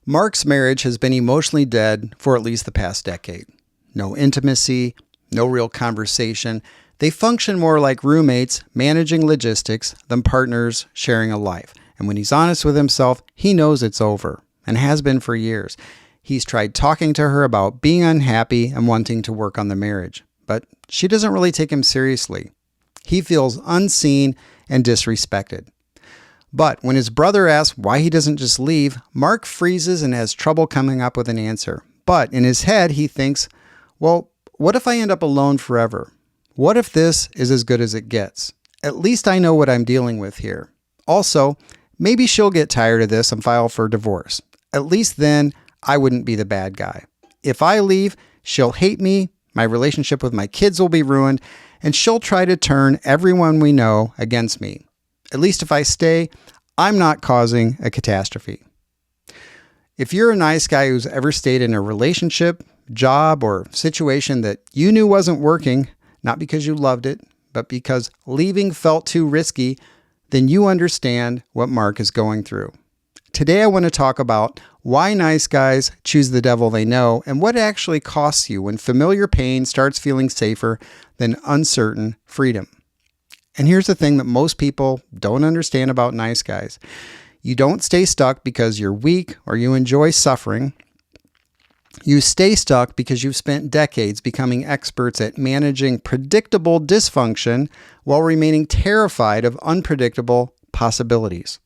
Mark's marriage has been emotionally dead for at least the past decade. No intimacy, no real conversation. They function more like roommates managing logistics than partners sharing a life. And when he's honest with himself, he knows it's over and has been for years. He's tried talking to her about being unhappy and wanting to work on the marriage, but she doesn't really take him seriously. He feels unseen and disrespected. But when his brother asks why he doesn't just leave, Mark freezes and has trouble coming up with an answer. But in his head, he thinks, well, what if I end up alone forever? What if this is as good as it gets? At least I know what I'm dealing with here. Also, maybe she'll get tired of this and file for divorce. At least then I wouldn't be the bad guy. If I leave, she'll hate me, my relationship with my kids will be ruined, and she'll try to turn everyone we know against me. At least if I stay, I'm not causing a catastrophe. If you're a nice guy who's ever stayed in a relationship, job, or situation that you knew wasn't working, not because you loved it, but because leaving felt too risky, then you understand what Mark is going through. Today I want to talk about why nice guys choose the devil they know and what actually costs you when familiar pain starts feeling safer than uncertain freedom. And here's the thing that most people don't understand about nice guys. You don't stay stuck because you're weak or you enjoy suffering. You stay stuck because you've spent decades becoming experts at managing predictable dysfunction while remaining terrified of unpredictable possibilities.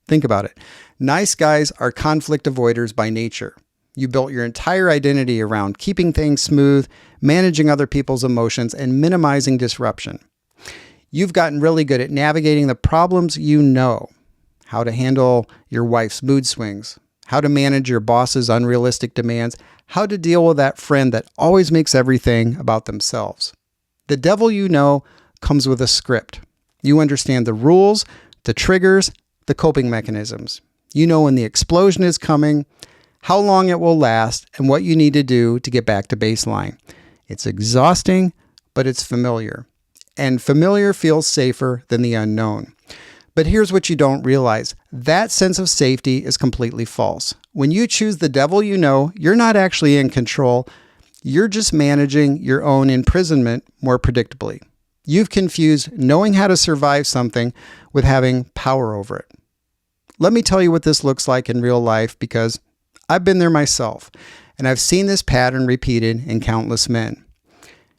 Think about it. Nice guys are conflict avoiders by nature. You built your entire identity around keeping things smooth, managing other people's emotions, and minimizing disruption. You've gotten really good at navigating the problems you know, how to handle your wife's mood swings, how to manage your boss's unrealistic demands, how to deal with that friend that always makes everything about themselves. The devil you know comes with a script. You understand the rules, the triggers, the coping mechanisms. You know when the explosion is coming, how long it will last, and what you need to do to get back to baseline. It's exhausting, but it's familiar. And familiar feels safer than the unknown. But here's what you don't realize. That sense of safety is completely false. When you choose the devil you know, you're not actually in control. You're just managing your own imprisonment more predictably. You've confused knowing how to survive something with having power over it. Let me tell you what this looks like in real life because I've been there myself, and I've seen this pattern repeated in countless men.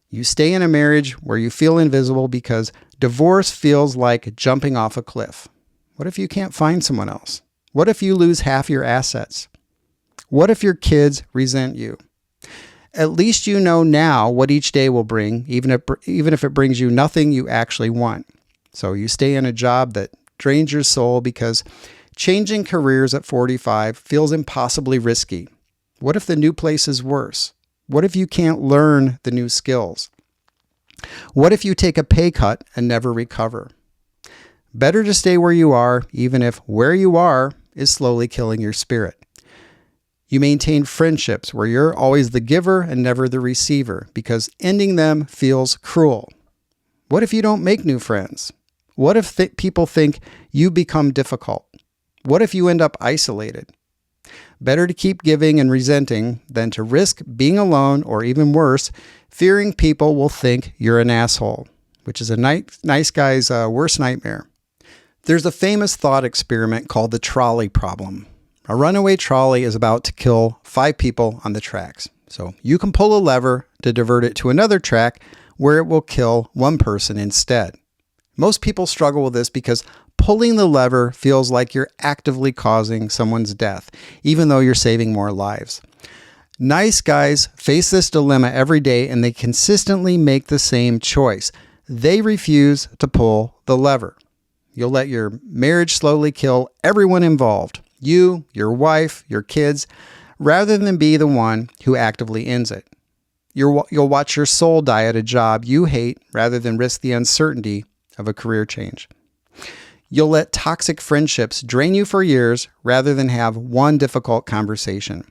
You stay in a marriage where you feel invisible because divorce feels like jumping off a cliff. What if you can't find someone else? What if you lose half your assets? What if your kids resent you? At least you know now what each day will bring, even if it brings you nothing you actually want. So you stay in a job that drains your soul because changing careers at 45 feels impossibly risky. What if the new place is worse? What if you can't learn the new skills? What if you take a pay cut and never recover? Better to stay where you are, even if where you are is slowly killing your spirit. You maintain friendships where you're always the giver and never the receiver because ending them feels cruel. What if you don't make new friends? What if people think you become difficult? What if you end up isolated? Better to keep giving and resenting than to risk being alone or even worse, fearing people will think you're an asshole, which is a nice guy's worst nightmare. There's a famous thought experiment called the trolley problem. A runaway trolley is about to kill 5 people on the tracks. So you can pull a lever to divert it to another track where it will kill 1 person instead. Most people struggle with this because pulling the lever feels like you're actively causing someone's death, even though you're saving more lives. Nice guys face this dilemma every day and they consistently make the same choice. They refuse to pull the lever. You'll let your marriage slowly kill everyone involved, you, your wife, your kids, rather than be the one who actively ends it. You'll watch your soul die at a job you hate rather than risk the uncertainty of a career change. You'll let toxic friendships drain you for years rather than have one difficult conversation.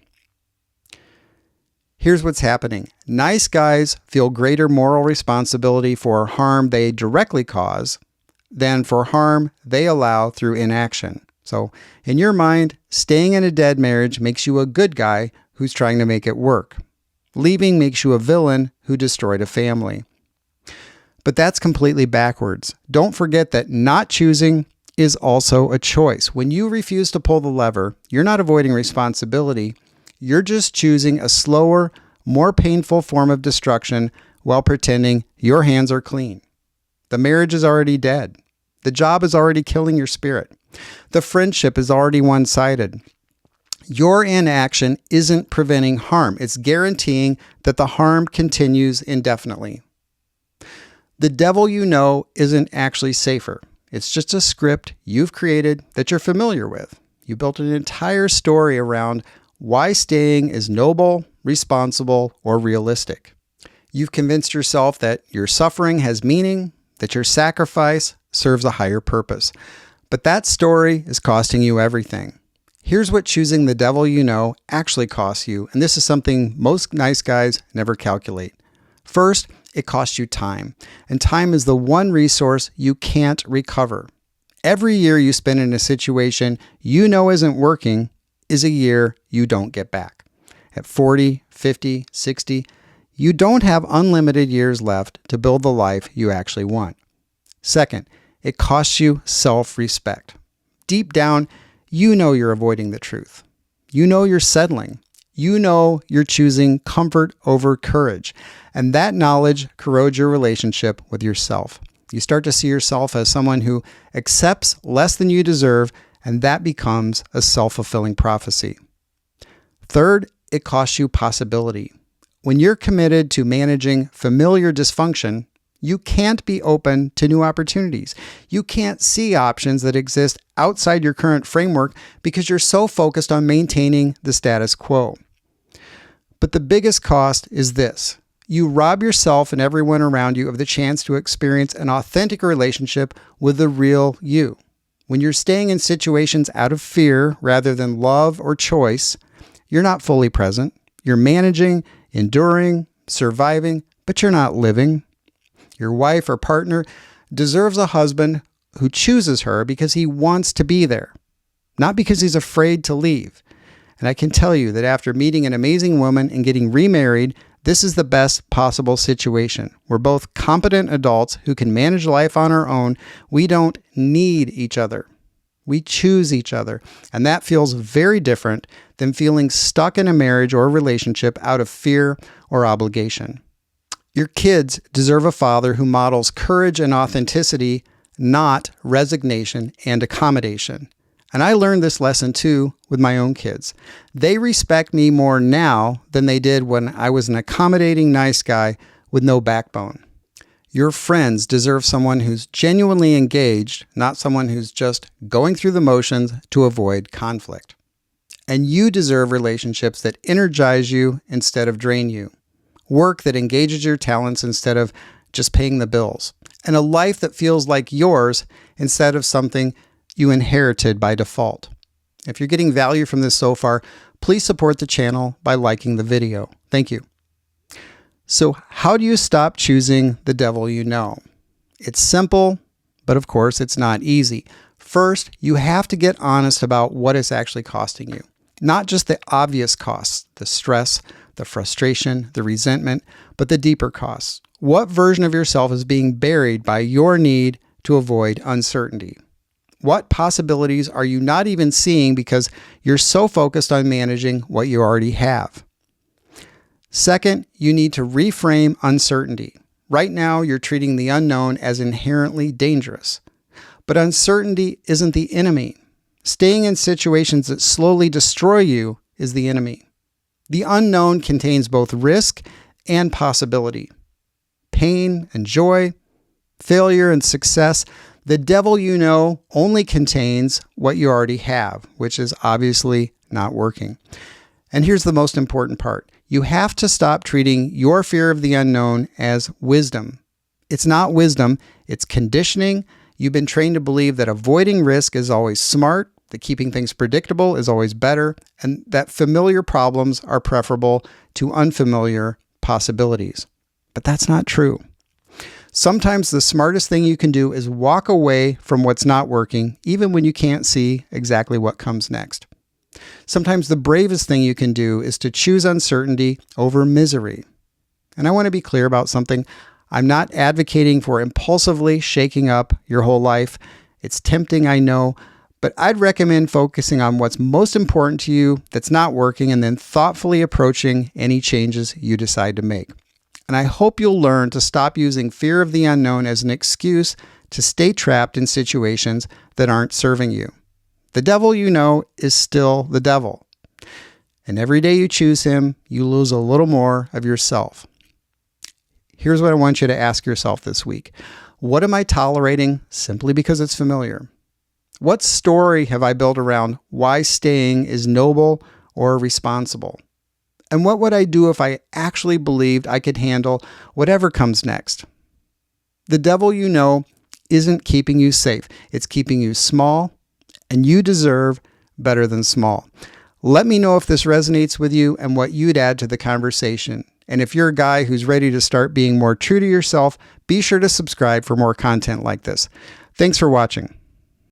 Here's what's happening. Nice guys feel greater moral responsibility for harm they directly cause than for harm they allow through inaction. So, in your mind, staying in a dead marriage makes you a good guy who's trying to make it work. Leaving makes you a villain who destroyed a family. But that's completely backwards. Don't forget that not choosing is also a choice. When you refuse to pull the lever, you're not avoiding responsibility. You're just choosing a slower, more painful form of destruction while pretending your hands are clean. The marriage is already dead. The job is already killing your spirit. The friendship is already one-sided. Your inaction isn't preventing harm. It's guaranteeing that the harm continues indefinitely. The devil you know isn't actually safer. It's just a script you've created that you're familiar with. You built an entire story around why staying is noble, responsible, or realistic. You've convinced yourself that your suffering has meaning, that your sacrifice serves a higher purpose. But that story is costing you everything. Here's what choosing the devil you know actually costs you, and this is something most nice guys never calculate. First, it costs you time, and time is the one resource you can't recover. Every year you spend in a situation you know isn't working is a year you don't get back. At 40, 50, 60, you don't have unlimited years left to build the life you actually want. Second, it costs you self-respect. Deep down, you know you're avoiding the truth. You know you're settling. You know you're choosing comfort over courage. And that knowledge corrodes your relationship with yourself. You start to see yourself as someone who accepts less than you deserve, and that becomes a self-fulfilling prophecy. Third, it costs you possibility. When you're committed to managing familiar dysfunction, you can't be open to new opportunities. You can't see options that exist outside your current framework because you're so focused on maintaining the status quo. But the biggest cost is this. You rob yourself and everyone around you of the chance to experience an authentic relationship with the real you. When you're staying in situations out of fear rather than love or choice, you're not fully present. You're managing, enduring, surviving, but you're not living. Your wife or partner deserves a husband who chooses her because he wants to be there, not because he's afraid to leave. And I can tell you that after meeting an amazing woman and getting remarried, this is the best possible situation. We're both competent adults who can manage life on our own. We don't need each other. We choose each other. And that feels very different than feeling stuck in a marriage or relationship out of fear or obligation. Your kids deserve a father who models courage and authenticity, not resignation and accommodation. And I learned this lesson too with my own kids. They respect me more now than they did when I was an accommodating nice guy with no backbone. Your friends deserve someone who's genuinely engaged, not someone who's just going through the motions to avoid conflict. And you deserve relationships that energize you instead of drain you. Work that engages your talents instead of just paying the bills. And a life that feels like yours instead of something you inherited by default. If you're getting value from this so far, please support the channel by liking the video. Thank you. So how do you stop choosing the devil you know? It's simple, but of course it's not easy. First, you have to get honest about what it's actually costing you. Not just the obvious costs, the stress, the frustration, the resentment, but the deeper costs. What version of yourself is being buried by your need to avoid uncertainty? What possibilities are you not even seeing because you're so focused on managing what you already have? Second, you need to reframe uncertainty. Right now, you're treating the unknown as inherently dangerous. But uncertainty isn't the enemy. Staying in situations that slowly destroy you is the enemy. The unknown contains both risk and possibility. Pain and joy, failure and success. The devil you know only contains what you already have, which is obviously not working. And here's the most important part. You have to stop treating your fear of the unknown as wisdom. It's not wisdom, it's conditioning. You've been trained to believe that avoiding risk is always smart, that keeping things predictable is always better, and that familiar problems are preferable to unfamiliar possibilities. But that's not true. Sometimes the smartest thing you can do is walk away from what's not working, even when you can't see exactly what comes next. Sometimes the bravest thing you can do is to choose uncertainty over misery. And I want to be clear about something. I'm not advocating for impulsively shaking up your whole life. It's tempting, I know, but I'd recommend focusing on what's most important to you that's not working and then thoughtfully approaching any changes you decide to make. And I hope you'll learn to stop using fear of the unknown as an excuse to stay trapped in situations that aren't serving you. The devil you know is still the devil. And every day you choose him, you lose a little more of yourself. Here's what I want you to ask yourself this week. What am I tolerating simply because it's familiar? What story have I built around why staying is noble or responsible? And what would I do if I actually believed I could handle whatever comes next? The devil you know isn't keeping you safe. It's keeping you small, and you deserve better than small. Let me know if this resonates with you and what you'd add to the conversation. And if you're a guy who's ready to start being more true to yourself, be sure to subscribe for more content like this. Thanks for watching.